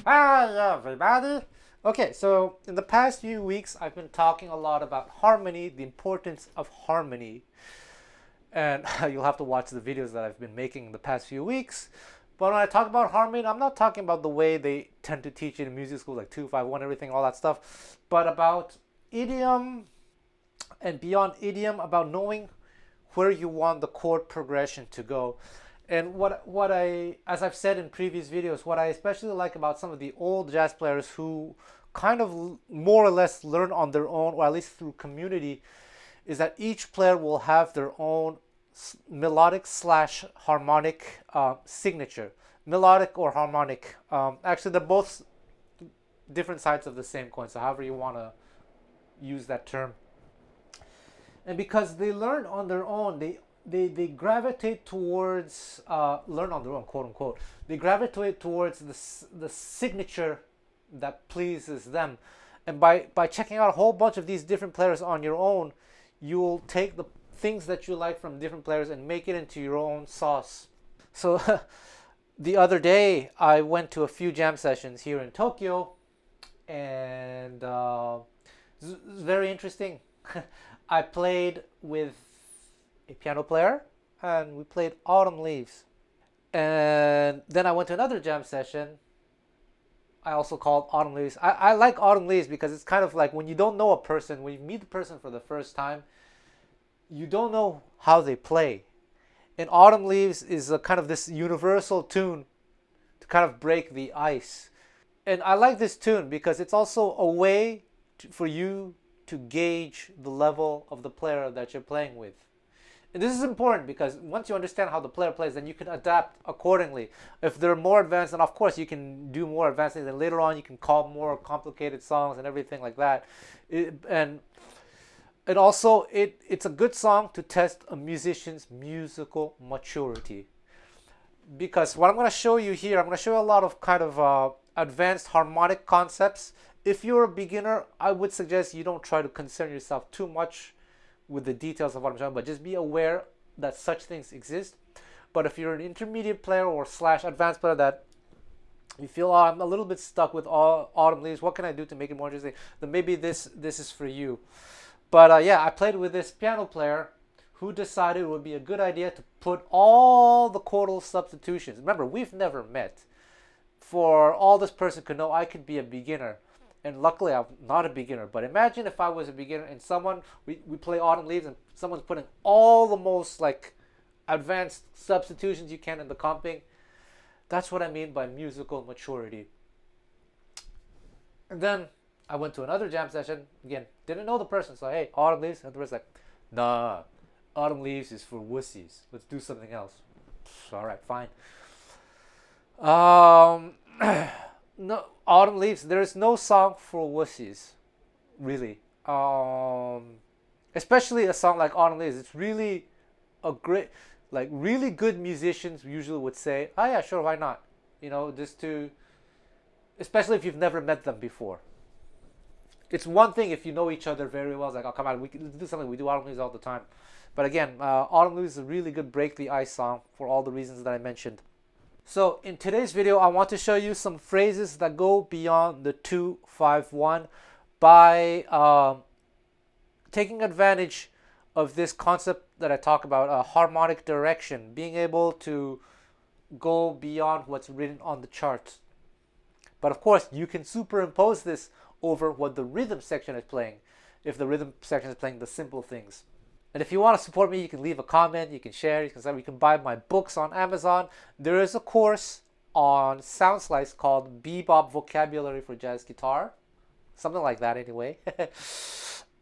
Hi everybody! Okay, so in the past few weeks I've been talking a lot about harmony, the importance of harmony. And you'll have to watch the videos that I've been making in the past few weeks. But when I talk about harmony, I'm not talking about the way they tend to teach it in music school, like 2-5-1, everything, all that stuff. But about idiom and beyond idiom, about knowing where you want the chord progression to go. And what I, as I've said in previous videos, what I especially like about some of the old jazz players who kind of more or less learn on their own, or at least through community, is that each player will have their own melodic slash harmonic signature. Melodic or harmonic. Actually, they're both different sides of the same coin, so however you want to use that term. And because they learn on their own, they gravitate towards learn on their own, quote unquote. They gravitate towards the signature that pleases them, and by checking out a whole bunch of these different players on your own, you'll take the things that you like from different players and make it into your own sauce. So the other day I went to a few jam sessions here in Tokyo, and it was very interesting. I played with a piano player, and we played Autumn Leaves. And then I went to another jam session I also called Autumn Leaves. I like Autumn Leaves because it's kind of like when you don't know a person, when you meet the person for the first time, you don't know how they play. And Autumn Leaves is a kind of this universal tune to kind of break the ice. And I like this tune because it's also a way for you to gauge the level of the player that you're playing with. And this is important because once you understand how the player plays, then you can adapt accordingly. If they're more advanced, then of course you can do more advanced things. And later on, you can call more complicated songs and everything like that. And also, it's a good song to test a musician's musical maturity. Because what I'm going to show you here, I'm going to show you a lot of kind of advanced harmonic concepts. If you're a beginner, I would suggest you don't try to concern yourself too much with the details of what I'm showing, but just be aware that such things exist. But if you're an intermediate player or slash advanced player that you feel, oh, I'm a little bit stuck with all Autumn Leaves, what can I do to make it more interesting? Then maybe this is for you. But yeah, I played with this piano player who decided it would be a good idea to put all the chordal substitutions. Remember, we've never met. For all this person could know, I could be a beginner. And luckily, I'm not a beginner. But imagine if I was a beginner and we play Autumn Leaves and someone's putting all the most like advanced substitutions you can in the comping. That's what I mean by musical maturity. And then I went to another jam session. Again, didn't know the person. So, hey, Autumn Leaves. And the person's like, nah, Autumn Leaves is for wussies. Let's do something else. All right, fine. No, Autumn Leaves, there is no song for wussies, really. Especially a song like Autumn Leaves. It's really a great, like really good musicians usually would say, oh yeah, sure, why not? You know, just to, especially if you've never met them before. It's one thing if you know each other very well. It's like, oh, come on, let's do something. We do Autumn Leaves all the time. But again, Autumn Leaves is a really good break the ice song for all the reasons that I mentioned. So in today's video, I want to show you some phrases that go beyond the 2-5-1 by taking advantage of this concept that I talk about, harmonic direction, being able to go beyond what's written on the charts. But of course, you can superimpose this over what the rhythm section is playing. if the rhythm section is playing the simple things. And if you want to support me, you can leave a comment, you can share, you can buy my books on Amazon. There is a course on Soundslice called Bebop Vocabulary for Jazz Guitar, something like that anyway.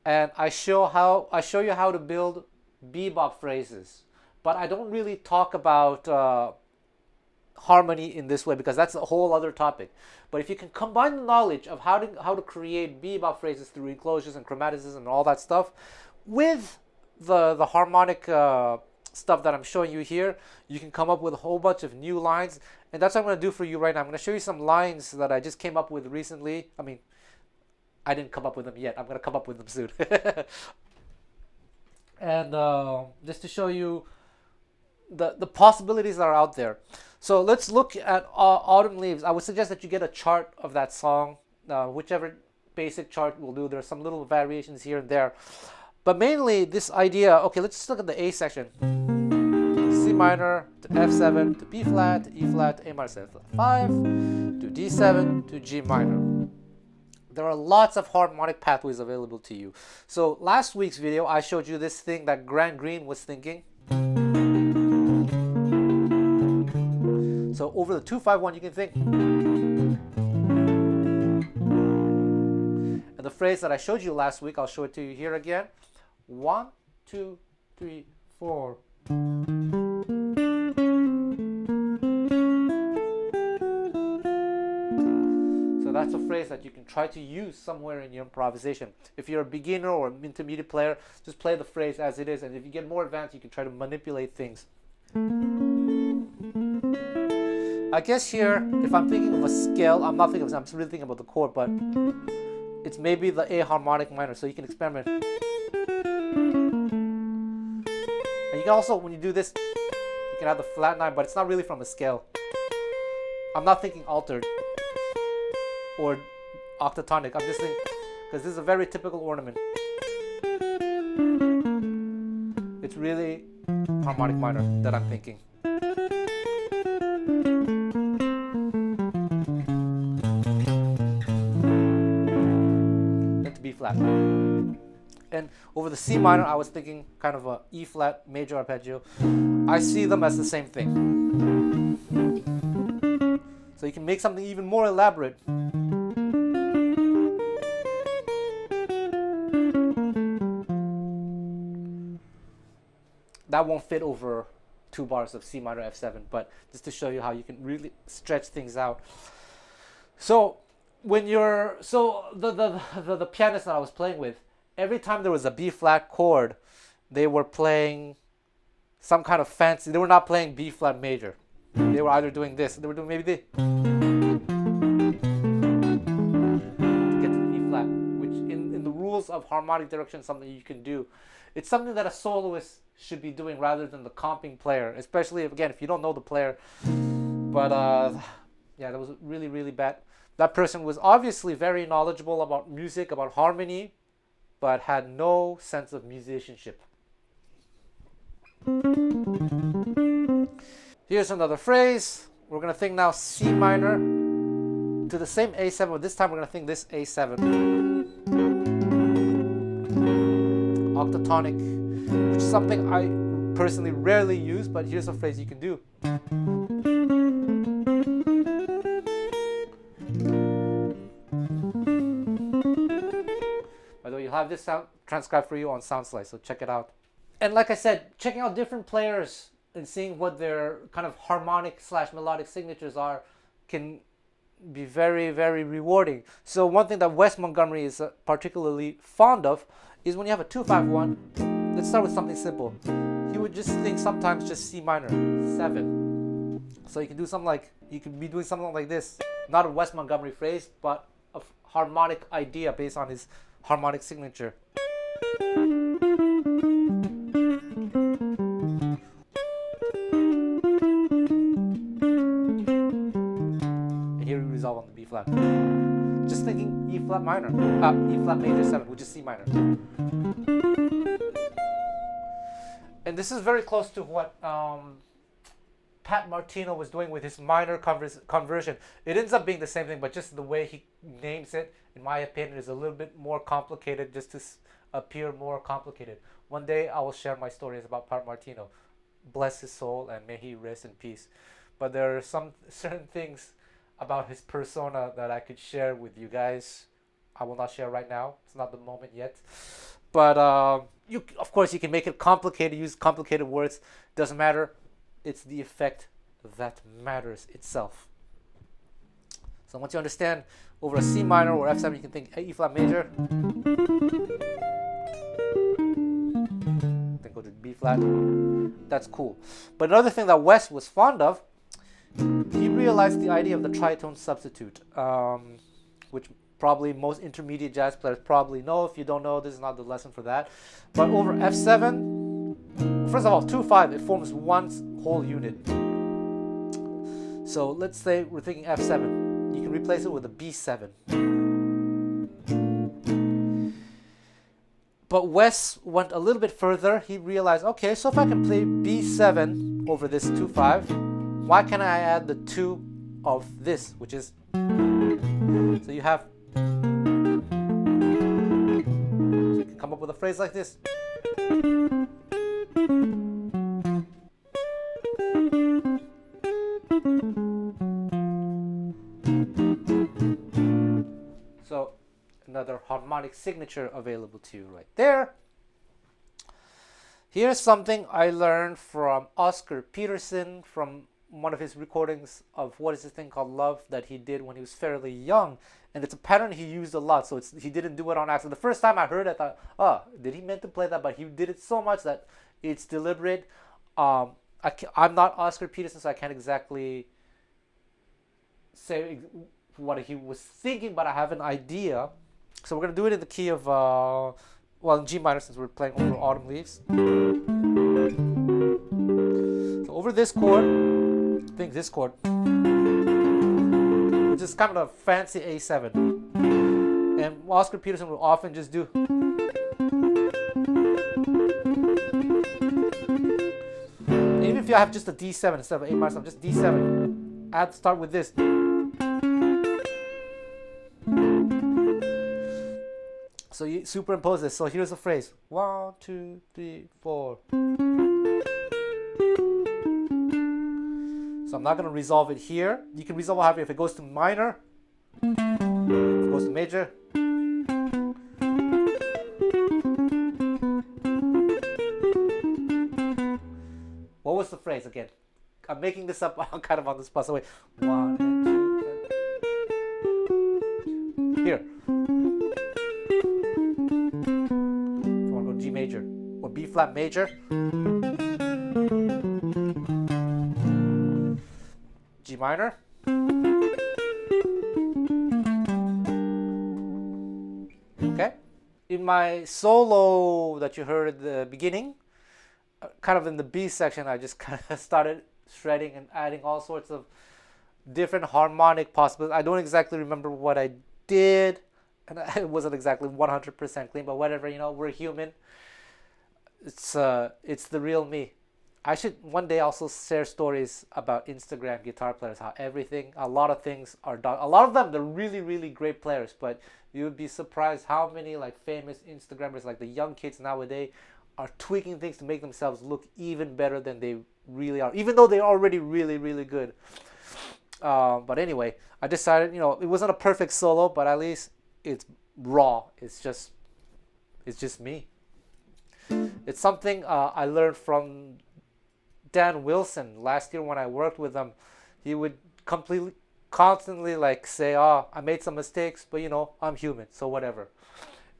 And I show you how to build bebop phrases, but I don't really talk about harmony in this way because that's a whole other topic. But if you can combine the knowledge of how to create bebop phrases through enclosures and chromaticism and all that stuff with the harmonic stuff that I'm showing you here, you can come up with a whole bunch of new lines. And that's what I'm going to do for you right now. I'm going to show you some lines that I just came up with recently. I mean, I didn't come up with them yet. I'm going to come up with them soon. And just to show you the possibilities that are out there. So let's look at Autumn Leaves. I would suggest that you get a chart of that song, whichever basic chart will do. There's some little variations here and there. But mainly this idea, okay, let's just look at the A section. C minor to F7 to B flat to E flat to A minor 7 5 to D7 to G minor. There are lots of harmonic pathways available to you. So last week's video, I showed you this thing that Grant Green was thinking. So over the 2-5-1, you can think. And the phrase that I showed you last week, I'll show it to you here again. 1, 2, 3, 4. So that's a phrase that you can try to use somewhere in your improvisation. If you're a beginner or an intermediate player, just play the phrase as it is. And if you get more advanced, you can try to manipulate things. I guess here, if I'm thinking of a scale, I'm really thinking about the chord, but it's maybe the A harmonic minor, so you can experiment. And you can also, when you do this, you can have the flat 9, but it's not really from a scale. I'm not thinking altered or octatonic. I'm just thinking, because this is a very typical ornament. It's really harmonic minor that I'm thinking. Then to B flat. And over the C minor, I was thinking kind of a E flat major arpeggio. I see them as the same thing. So you can make something even more elaborate. That won't fit over 2 bars of C minor F7, but just to show you how you can really stretch things out. So when you're, the pianist that I was playing with, every time there was a B flat chord, they were playing some kind of fancy, they were not playing B flat major. They were either doing this, they were doing maybe this. To get to the E flat, which in the rules of harmonic direction is something you can do. It's something that a soloist should be doing rather than the comping player, especially if you don't know the player. But yeah, that was really, really bad. That person was obviously very knowledgeable about music, about harmony, but had no sense of musicianship. Here's another phrase. We're going to think now C minor to the same A7, but this time we're going to think this A7. Octatonic, which is something I personally rarely use, but here's a phrase you can do. By the way, you'll have this sound transcribed for you on Soundslice, so check it out. And like I said, checking out different players and seeing what their kind of harmonic / melodic signatures are can be very, very rewarding. So one thing that Wes Montgomery is particularly fond of is when you have a 2-5-1. Let's start with something simple. He would just think sometimes just C minor 7. So you can do something like, you could be doing something like this. Not a Wes Montgomery phrase, but a harmonic idea based on his harmonic signature. And here we resolve on the B flat. Just thinking E flat minor, E flat major 7, which is C minor. And this is very close to what Pat Martino was doing with his minor conversion. It ends up being the same thing, but just the way he names it, in my opinion, is a little bit more complicated, just to appear more complicated. One day I will share my stories about Pat Martino. Bless his soul and may he rest in peace. But there are some certain things about his persona that I could share with you guys. I will not share right now. It's not the moment yet. But you, of course, you can make it complicated, use complicated words. Doesn't matter. It's the effect that matters itself. So once you understand over a C minor or F7, you can think E flat major. Then go to B flat. That's cool. But another thing that Wes was fond of, he realized the idea of the tritone substitute, which probably most intermediate jazz players probably know. If you don't know, this is not the lesson for that. But over F7, first of all, 2-5, it forms one whole unit. So let's say we're thinking F7. You can replace it with a B7. But Wes went a little bit further. He realized, okay, so if I can play B7 over this 2-5, why can't I add the 2 of this, which is, so you have, so you can come up with a phrase like this. So another harmonic signature available to you right there. Here's something I learned from Oscar Peterson from one of his recordings of what is this thing called Love that he did when he was fairly young, and it's a pattern he used a lot, so he didn't do it on accident. The first time I heard it, I thought, oh, did he meant to play that? But he did it so much that it's deliberate. I'm not Oscar Peterson, so I can't exactly say what he was thinking, but I have an idea. So we're going to do it in the key of, well, in G minor, since we're playing over Autumn Leaves. So over this chord, I think this chord, which is kind of a fancy A7. And Oscar Peterson will often just do. And even if you have just a D7 instead of A minor, so just D7. Start with this. So you superimpose this. So here's the phrase. 1, 2, 3, 4. So I'm not going to resolve it here. You can resolve however if it goes to minor, if it goes to major. What was the phrase again? I'm making this up kind of on the spot. So wait. 1 and 2. Here. G major or B flat major, G minor, okay. In my solo that you heard at the beginning, kind of in the B section, I just kind of started shredding and adding all sorts of different harmonic possibilities. I don't exactly remember what I did, and it wasn't exactly 100% clean, but whatever, you know, we're human. It's the real me. I should one day also share stories about Instagram guitar players, how a lot of things are done. A lot of them, they're really, really great players, but you would be surprised how many like famous Instagrammers, like the young kids nowadays, are tweaking things to make themselves look even better than they really are, even though they're already really, really good. But anyway, I decided, you know, it wasn't a perfect solo, but at least it's raw. It's just me. It's something I learned from Dan Wilson last year when I worked with him. He would constantly like say, "Oh, I made some mistakes, but you know, I'm human, so whatever."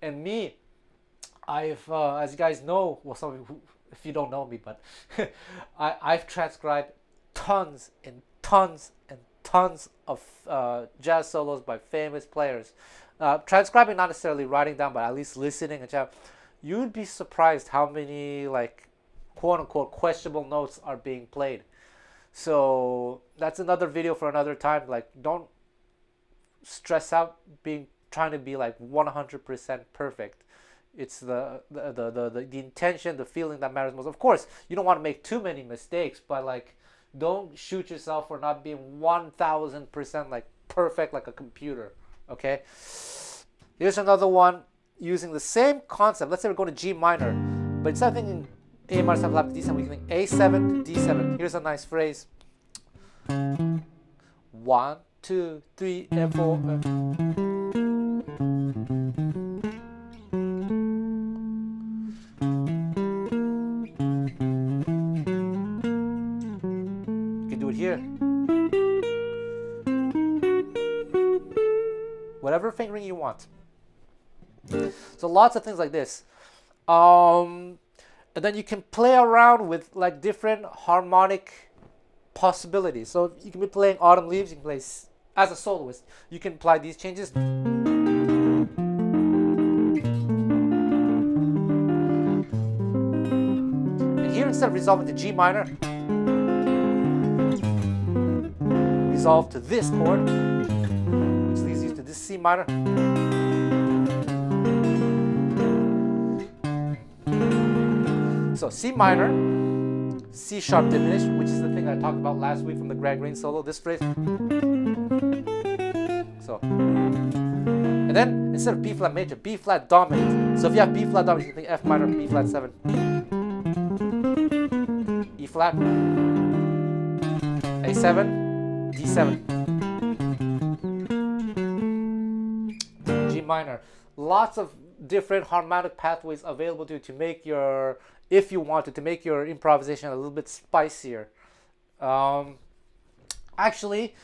And me, I've, as you guys know, well, some of you, if you don't know me, but I've transcribed tons and tons and tons of jazz solos by famous players. Transcribing, not necessarily writing down, but at least listening and chat. You'd be surprised how many like quote unquote questionable notes are being played. So that's another video for another time. Like, don't stress out trying to be like 100% perfect. It's the intention, the feeling that matters most. Of course, you don't want to make too many mistakes, but like Don't shoot yourself for not being 1000% like perfect like a computer. Okay. Here's another one using the same concept. Let's say we're going to G minor, but instead of thinking A minor 7 flat to D7, we can think A7 to D7. Here's a nice phrase. 1, 2, 3, and 4. You can do it here. Whatever fingering you want. So lots of things like this. And then you can play around with like different harmonic possibilities. So you can be playing Autumn Leaves, you can play as a soloist. You can apply these changes. And here instead of resolving to G minor, resolve to this chord, which leads you to this C minor. So C minor, C sharp diminished, which is the thing I talked about last week from the Greg Green solo, this phrase. So, and then instead of B flat major, B flat dominant. So if you have B flat dominant, you can think F minor, B flat 7, E flat, A7, D7, G minor. Lots of different harmonic pathways available to you to make your, if you wanted to make your improvisation a little bit spicier. Actually,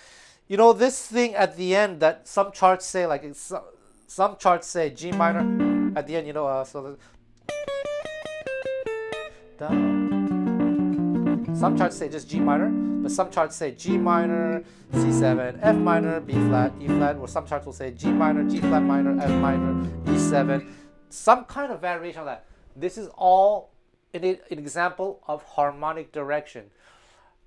you know, this thing at the end that some charts say, like some charts say G minor at the end, you know, so some charts say just G minor, but some charts say G minor, C7, F minor, B flat, E flat, or some charts will say G minor, G flat minor, F minor, E7, some kind of variation of that. This is all an example of harmonic direction.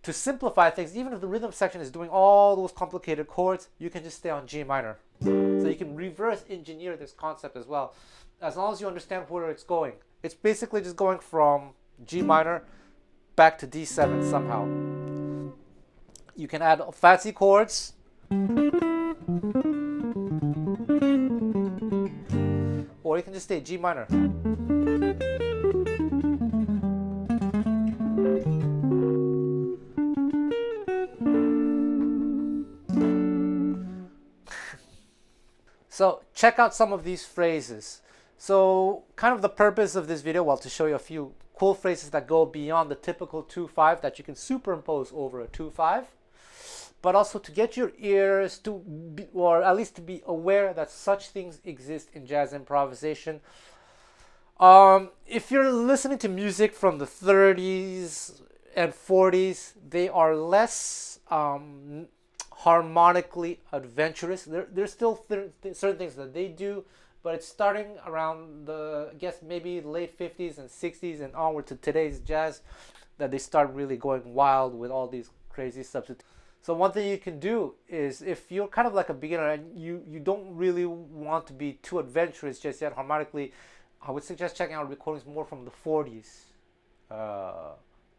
To simplify things, even if the rhythm section is doing all those complicated chords, you can just stay on G minor. So you can reverse engineer this concept as well, as long as you understand where it's going. It's basically just going from G minor back to D7 somehow. You can add fancy chords, or you can just stay G minor. So check out some of these phrases. So kind of the purpose of this video, well, to show you a few cool phrases that go beyond the typical 2-5 that you can superimpose over a 2-5, but also to get your ears to be, or at least to be aware that such things exist in jazz improvisation. If you're listening to music from the 30s and 40s, they are less harmonically adventurous. There's still certain things that they do, but it's starting around the, I guess, maybe late 50s and 60s and onward to today's jazz that they start really going wild with all these crazy substitutes. So one thing you can do is, if you're kind of like a beginner and you don't really want to be too adventurous just yet harmonically, I would suggest checking out recordings more from the 40s.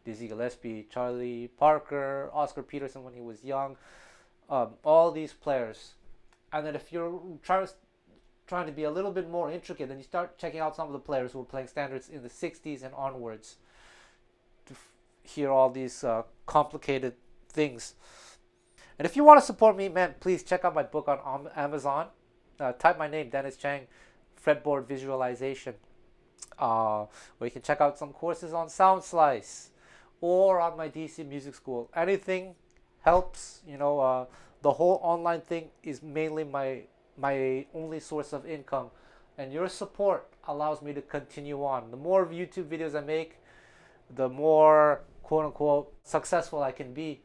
Dizzy Gillespie, Charlie Parker, Oscar Peterson when he was young, all these players. And then if you're trying to be a little bit more intricate, then you start checking out some of the players who were playing standards in the 60s and onwards to hear all these complicated things. And if you want to support me, man, please check out my book on Amazon. Type my name, Dennis Chang, Fretboard Visualization. Or you can check out some courses on Sound Slice or on my DC Music School. Anything helps. You know, the whole online thing is mainly my only source of income, and your support allows me to continue on. The more YouTube videos I make, the more quote-unquote successful I can be,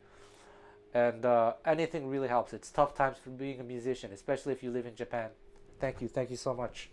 and anything really helps. It's tough times for being a musician, especially if you live in Japan. Thank you so much.